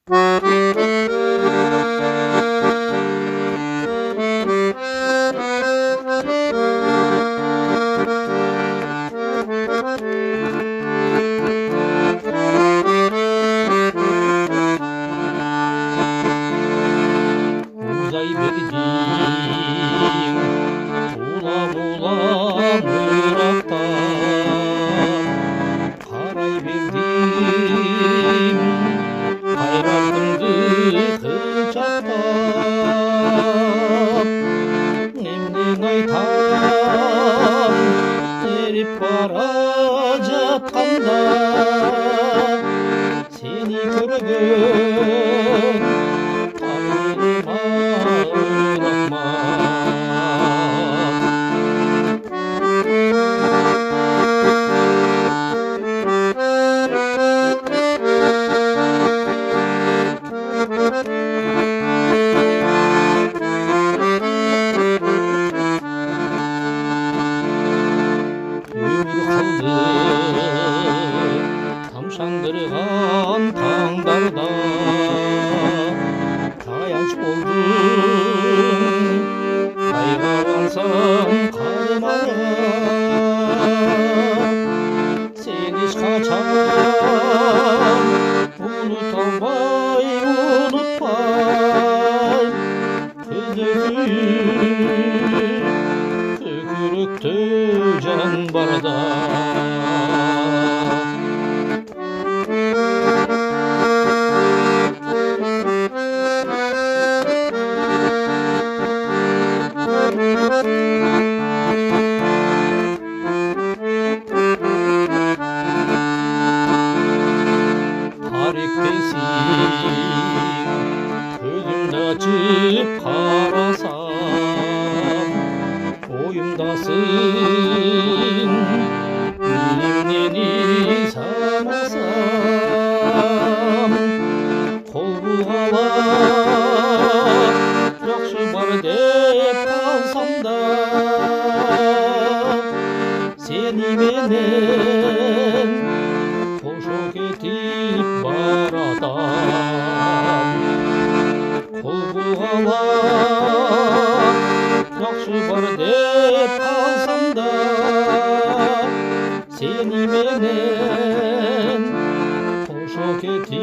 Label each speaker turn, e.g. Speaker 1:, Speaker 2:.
Speaker 1: Uzay verdim ulam ulam Irak'tan, karay verdim hayratımdı kılçaktan. Emden aytam erip bara жатқанда, seni көрген tanrıma тамшандырған таңдарда таянç болдым, қайғырсам қарымая. Сен ешқашан ұмыта алмай, көкіректе жан барда. Көзімді açып қарасам, ойымдасың, білімнен санасам. Қол бұлғалап жақсы бар деп қалсам да, сені менен қош кетіп баратам. Қол бұлғалап жақсы бар деп қалсам да, сені менен қош кетіп